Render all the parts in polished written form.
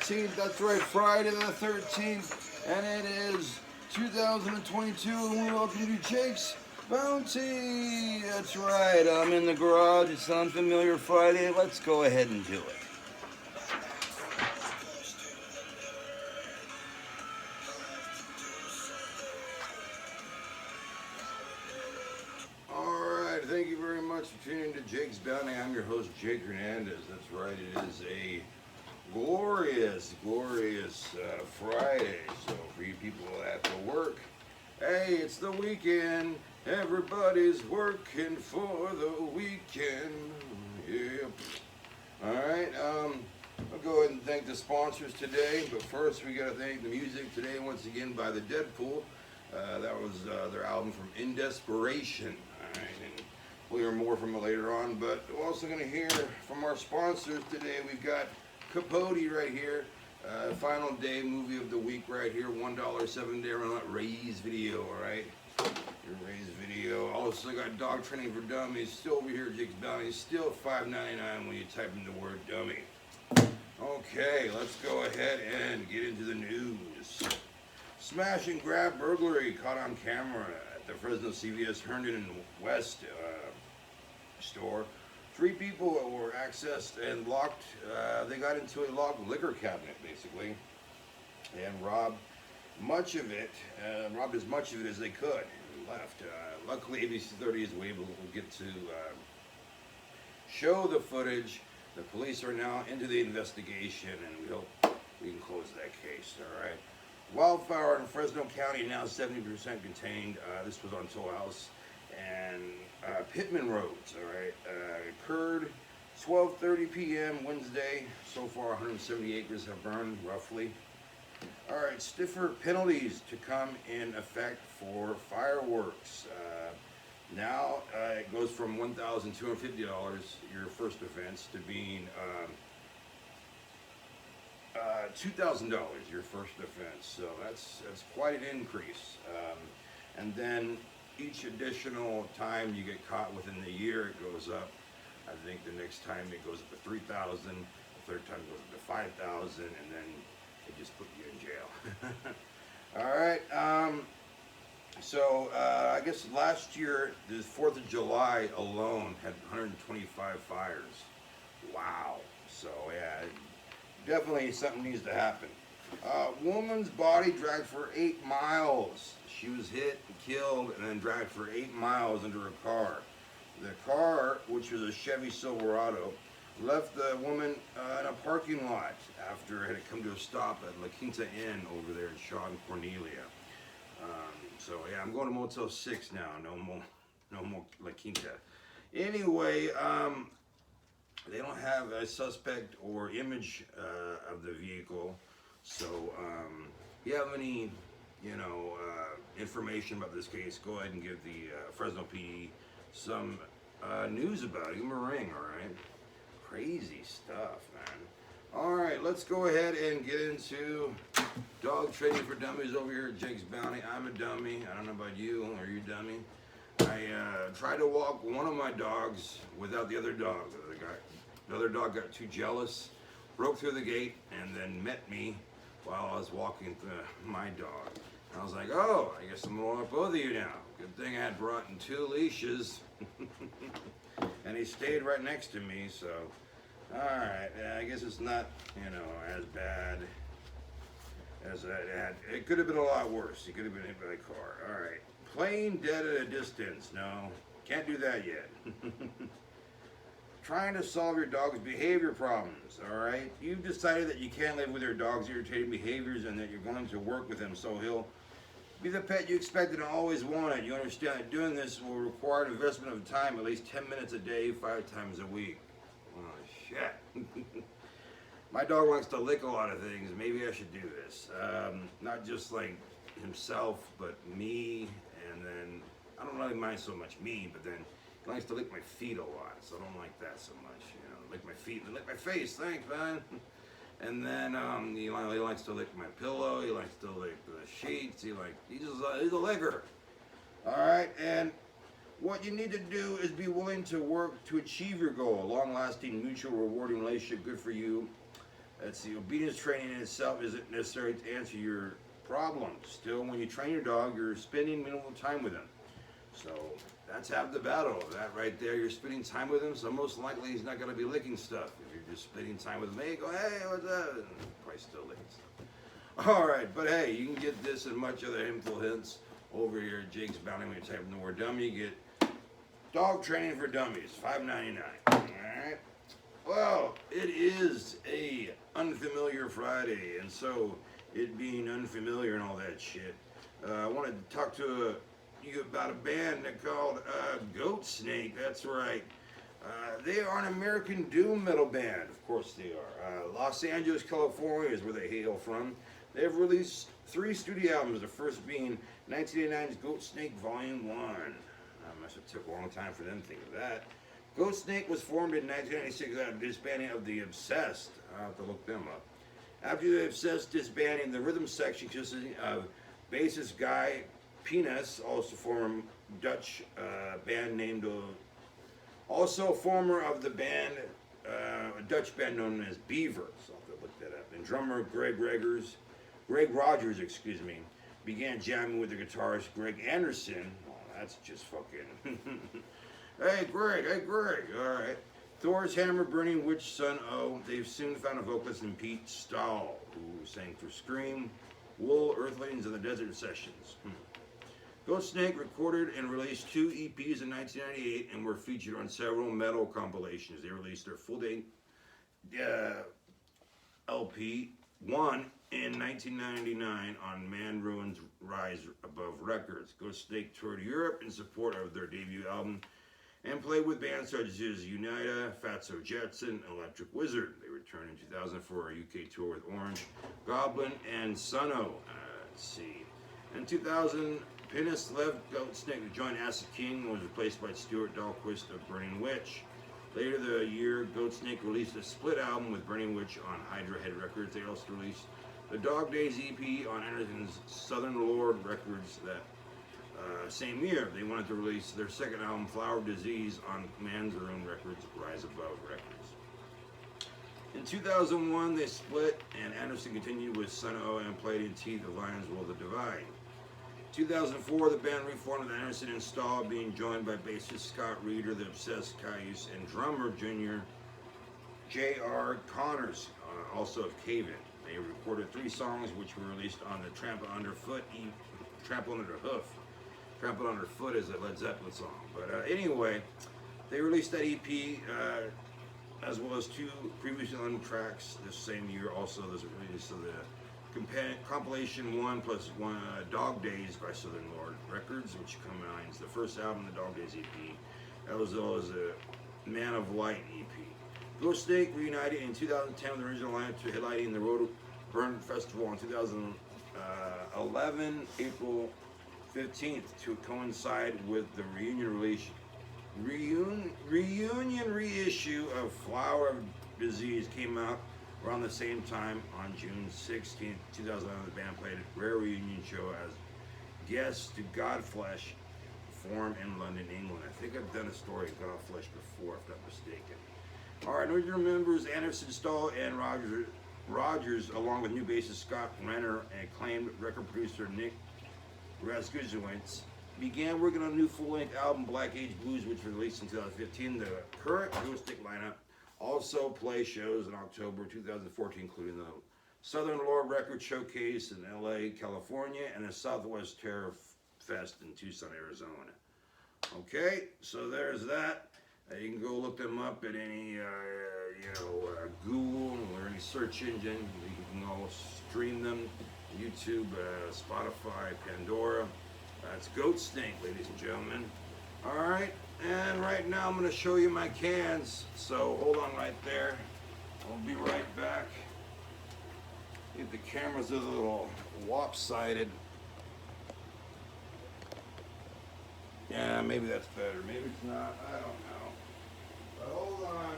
13th. That's right, Friday the 13th. And it is 2022. And we welcome you to Jake's Bounty. That's right, I'm in the garage. It's Unfamiliar Friday. Let's go ahead and do it. Alright, thank you very much for tuning in to Jake's Bounty. I'm your host, Jake Hernandez. That's right, it is a glorious Friday. So for you people at the work, hey, it's the weekend. Everybody's working for the weekend. Yeah. Alright, I'll go ahead and thank the sponsors today. But first, we got to thank the music today once again by the Deadpool. That was their album from In Desperation. Alright, and we'll hear more from it later on. But we're also going to hear from our sponsors today. We've got Capote right here. Final day movie of the week right here. $1 7-day run Ray's video. Alright, your Ray's video. Also got Dog Training for Dummies. Still over here at Jake's Bounty. Still $5.99 when you type in the word dummy. Okay, let's go ahead and get into the news. Smash and grab burglary caught on camera at the Fresno CVS Herndon and West store. 3 people were accessed and locked. They got into a locked liquor cabinet, basically, and robbed much of it. Robbed as much of it as they could and left. Luckily, ABC 30 is able to get to show the footage. The police are now into the investigation, and we hope we can close that case. All right. Wildfire in Fresno County now 70% contained. This was on Toll House and Pittman Roads. All right, occurred 12:30 p.m. Wednesday. So far, 170 acres have burned, roughly. All right, stiffer penalties to come in effect for fireworks. Now it goes from $1,250 your first offense to being $2,000 your first offense, so that's quite an increase. And then each additional time you get caught within the year, it goes up. I think the next time it goes up to $3,000, the third time it goes up to $5,000, and then they just put you in jail. All right. So I guess last year, the 4th of July alone had 125 fires. Wow. So yeah. Definitely something needs to happen. Woman's body dragged for 8 miles. She was hit and killed and then dragged for 8 miles under a car. The car, which was a Chevy Silverado, left the woman in a parking lot after it had come to a stop at La Quinta Inn over there in Shaw and Cornelia. So yeah, I'm going to Motel 6 now. No more La Quinta. Anyway, they don't have a suspect or image of the vehicle. So, if you have any, information about this case, go ahead and give the Fresno PD some news about it. Give them a ring, all right? Crazy stuff, man. All right, let's go ahead and get into Dog Training for Dummies over here at Jake's Bounty. I'm a dummy. I don't know about you. Are you a dummy? I tried to walk one of my dogs without the other dog. The other dog got too jealous, broke through the gate, and then met me while I was walking my dog. And I was like, oh, I guess I'm going to walk both of you now. Good thing I had brought in 2 leashes. And he stayed right next to me, so, all right. I guess it's not, as bad as I had. It could have been a lot worse. He could have been hit by a car. All right. Playing dead at a distance. No, can't do that yet. Trying to solve your dog's behavior problems, all right? You've decided that you can't live with your dog's irritating behaviors and that you're going to work with him so he'll be the pet you expected and always wanted. You understand that doing this will require an investment of time, at least 10 minutes a day, 5 times a week. Oh, shit. My dog likes to lick a lot of things. Maybe I should do this. Not just like himself, but me, and then, I don't really mind so much me, but then he likes to lick my feet a lot, so I don't like that so much. Lick my feet and lick my face. Thanks, man. And then he likes to lick my pillow. He likes to lick the sheets. He's a licker. All right, and what you need to do is be willing to work to achieve your goal, a long-lasting, mutual, rewarding relationship, good for you. Let's see, obedience training in itself isn't necessary to answer your problem. Still, when you train your dog, you're spending minimal time with him. So that's half the battle. That right there, you're spending time with him, so most likely he's not going to be licking stuff. If you're just spending time with him, hey, go, hey, what's up? And probably still licking stuff. All right, but hey, you can get this and much other info hints over here at Jake's Bounty. When you type in the word dummy, you get dog training for dummies, $5.99. All right. Well, it is a unfamiliar Friday, and so it being unfamiliar and all that shit, I wanted to talk to you about a band called Goat Snake. That's right. They are an American doom metal band. Of course they are. Los Angeles, California is where they hail from. They've released 3 studio albums, the first being 1989's Goat Snake Volume 1. I must have took a long time for them to think of that. Goat Snake was formed in 1996 out of disbanding of The Obsessed. I'll have to look them up. After The Obsessed disbanding, the rhythm section consisting of bassist Guy Penis, also former Dutch band named, also former of the band, a Dutch band known as Beaver. So I'll have to look that up. And drummer Greg Rogers, began jamming with the guitarist Greg Anderson. Oh, that's just fucking. Hey Greg, all right. Thor's Hammer, Burning Witch, Son O. They've soon found a vocalist in Pete Stahl, who sang for Scream, Wool, Earthlings, and the Desert Sessions. Goat Snake recorded and released 2 EPs in 1998 and were featured on several metal compilations. They released their full-length LP, 1 in 1999 on Man Ruins Rise Above Records. Goat Snake toured Europe in support of their debut album and played with bands such as Unida, Fatso Jetson, Electric Wizard. They returned in 2000 for a UK tour with Orange, Goblin, and Sunno. Let's see. In 2000, Pinnis left Goat Snake to join Acid King and was replaced by Stuart Dahlquist of Burning Witch. Later the year, Goat Snake released a split album with Burning Witch on Hydra Head Records. They also released the Dog Days EP on Anderson's Southern Lord Records that same year. They wanted to release their second album, Flower of Disease, on Man's Ruin Records, Rise Above Records. In 2001, they split, and Anderson continued with Son O and played in Teeth of Lions Will the Divide. 2004, the band reformed with Anderson and Stahl being joined by bassist Scott Reeder, the Obsessed Cayuse, and drummer Junior J.R. Connors, also of Cave-In. They recorded 3 songs which were released on the Trample Underfoot Trample Underfoot is a Led Zeppelin song. But anyway, they released that EP as well as 2 previously unknown tracks this same year. Also, there's a release of the compilation 1 plus 1 Dog Days by Southern Lord Records, which combines the first album, the Dog Days EP, as well as a Man of Light EP. Goat Snake reunited in 2010 with the original lineup to headlining the Road Burn Festival in 2011, April 15th, to coincide with the reunion reissue of Flower of Disease came out around the same time on June 16th, 2011. The band played a rare reunion show as guests to Godflesh perform in London, England. I think I've done a story of Godflesh before, if not mistaken. All right, original members Anderson, Stahl, and Rogers, along with new bassist Scott Renner and acclaimed record producer Nick Raskuszewicz, began working on a new full-length album, Black Age Blues, which was released in 2015. The current Goat Snake lineup also play shows in October 2014, including the Southern Lord Record Showcase in LA, California, and the Southwest Terror Fest in Tucson, Arizona. Okay, so there's that. You can go look them up at any, Google or any search engine. You can all stream them. YouTube, Spotify, Pandora. That's Goat Snake, ladies and gentlemen. All right, and right now I'm going to show you my cans. So hold on right there. I'll be right back. If the camera's a little lopsided. Yeah, maybe that's better. Maybe it's not. I don't know. But hold on.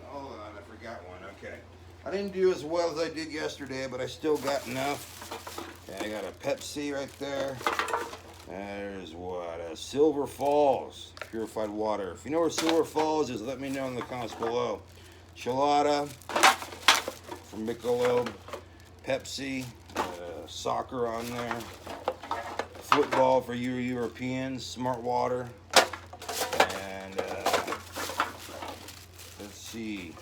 Hold on, I forgot one. Okay. I didn't do as well as I did yesterday, but I still got enough. Okay, I got a Pepsi right there. There's what? Silver Falls purified water. If you know where Silver Falls is, let me know in the comments below. Chelada from Michelob, Pepsi, soccer on there, football for you Europeans, Smart Water, and let's see,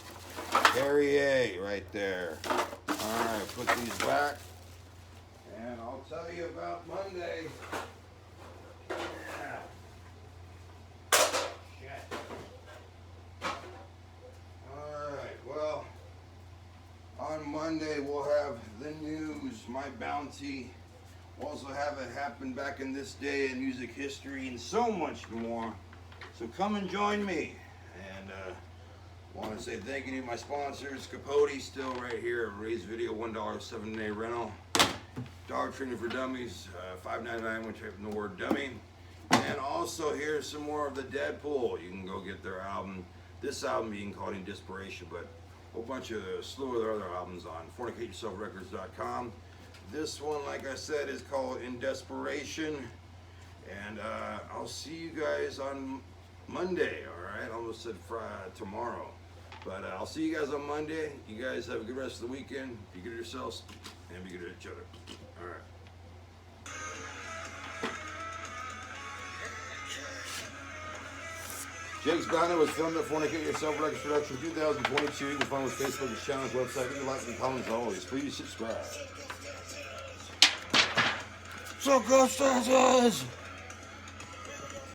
Perrier right there. All right, put these back, and I'll tell you about Monday. On Monday, we'll have the news, my bounty. We'll also have it happen back in this day in music history and so much more. So come and join me. And want to say thank you to my sponsors. Capote still right here. Raise Video, $1 7-day rental. Dog Training for Dummies, $5.99, which I have the word dummy. And also here's some more of the Deadpool. You can go get their album. This album you can call it In Desperation, but a whole bunch of a slew of their other albums on fornicateyourselfrecords.com. This one, like I said, is called In Desperation. And I'll see you guys on Monday, all right? I almost said tomorrow. But I'll see you guys on Monday. You guys have a good rest of the weekend. Be good to yourselves and be good to each other. All right. Jake's Bounty was filmed at Fornicate Yourself Records Production 2022. You can find us on Facebook and channel's website. You can like and comment as always. Please subscribe. So, Ghostbusters!